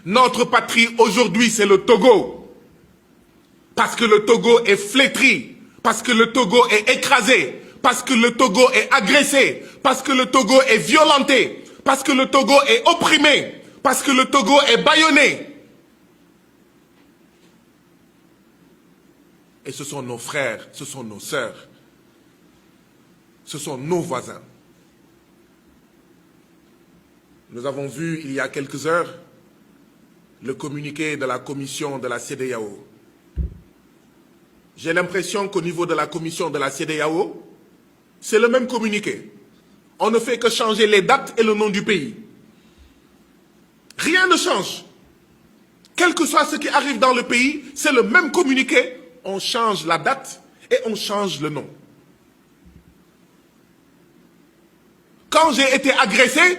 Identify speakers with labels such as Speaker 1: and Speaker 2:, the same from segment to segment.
Speaker 1: Notre patrie aujourd'hui, c'est le Togo. Parce que le Togo est flétri, parce que le Togo est écrasé, parce que le Togo est agressé, parce que le Togo est violenté, parce que le Togo est opprimé, parce que le Togo est bâillonné. Et ce sont nos frères, ce sont nos sœurs, ce sont nos voisins. Nous avons vu il y a quelques heures le communiqué de la commission de la CEDEAO. J'ai l'impression qu'au niveau de la commission de la CEDEAO, c'est le même communiqué. On ne fait que changer les dates et le nom du pays. Rien ne change. Quel que soit ce qui arrive dans le pays, c'est le même communiqué. On change la date et on change le nom. Quand j'ai été agressé,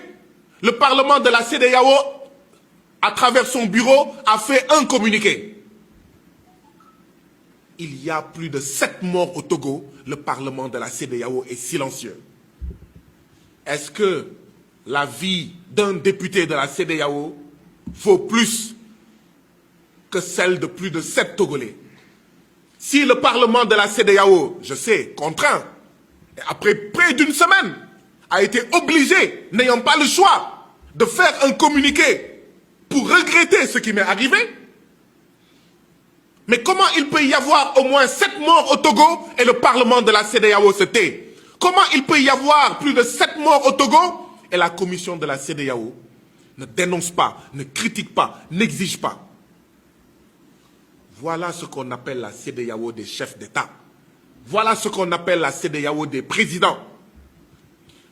Speaker 1: le Parlement de la CEDEAO, à travers son bureau, a fait un communiqué. Il y a plus de 7 morts au Togo. Le Parlement de la CEDEAO est silencieux. Est-ce que la vie d'un député de la CEDEAO vaut plus que celle de plus de 7 Togolais? Si le Parlement de la CEDEAO, je sais, contraint, et après près d'une semaine, a été obligé, n'ayant pas le choix, de faire un communiqué pour regretter ce qui m'est arrivé, mais comment il peut y avoir au moins 7 morts au Togo et le Parlement de la CEDEAO se tait? Comment il peut y avoir plus de 7 morts au Togo et la commission de la CEDEAO ne dénonce pas, ne critique pas, n'exige pas? Voilà ce qu'on appelle la CEDEAO des chefs d'État. Voilà ce qu'on appelle la CEDEAO des présidents.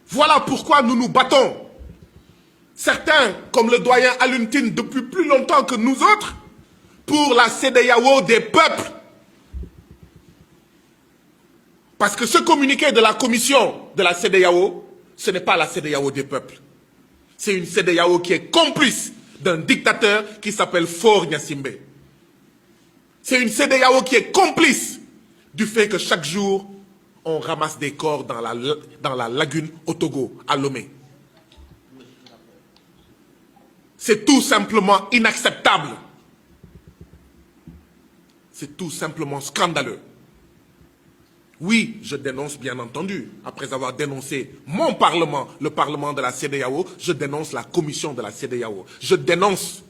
Speaker 1: Voilà pourquoi nous nous battons. Certains, comme le doyen Alioune Tine, depuis plus longtemps que nous autres, pour la CEDEAO des peuples. Parce que ce communiqué de la commission de la CEDEAO, ce n'est pas la CEDEAO des peuples. C'est une CEDEAO qui est complice d'un dictateur qui s'appelle Faure Gnassingbé. C'est une CEDEAO qui est complice du fait que chaque jour, on ramasse des corps dans la lagune au Togo, à Lomé. C'est tout simplement inacceptable. C'est tout simplement scandaleux. Oui, je dénonce bien entendu, après avoir dénoncé mon Parlement, le Parlement de la CEDEAO, je dénonce la commission de la CEDEAO. Je dénonce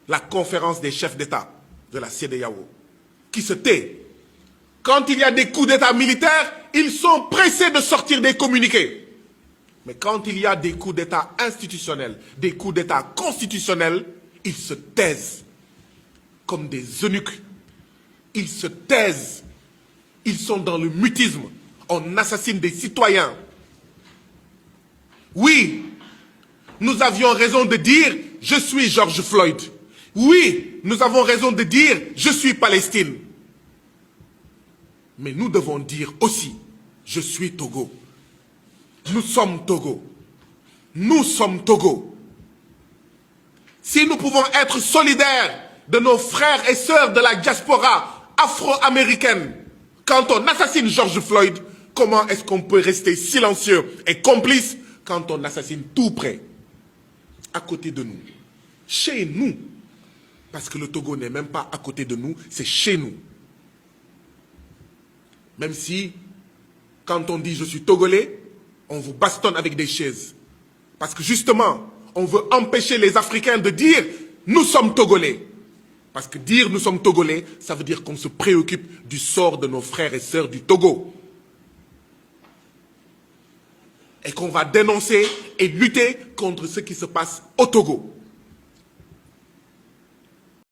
Speaker 1: la conférence des chefs d'État de la CEDEAO, qui se tait. Quand il y a des coups d'État militaires, ils sont pressés de sortir des communiqués. Mais quand il y a des coups d'État institutionnels, des coups d'État constitutionnels, ils se taisent comme des eunuques. Ils se taisent. Ils sont dans le mutisme. On assassine des citoyens. Oui, nous avions raison de dire « Je suis George Floyd ». Oui, nous avons raison de dire « Je suis Palestine ». Mais nous devons dire aussi « Je suis Togo ». Nous sommes Togo. Nous sommes Togo. Si nous pouvons être solidaires de nos frères et sœurs de la diaspora afro-américaine quand on assassine George Floyd, comment est-ce qu'on peut rester silencieux et complice quand on assassine tout près, à côté de nous, chez nous? Parce que le Togo n'est même pas à côté de nous, c'est chez nous. Même si, quand on dit « je suis Togolais », on vous bastonne avec des chaises. Parce que justement, on veut empêcher les Africains de dire « nous sommes Togolais ». Parce que dire « nous sommes Togolais », ça veut dire qu'on se préoccupe du sort de nos frères et sœurs du Togo. Et qu'on va dénoncer et lutter contre ce qui se passe au Togo.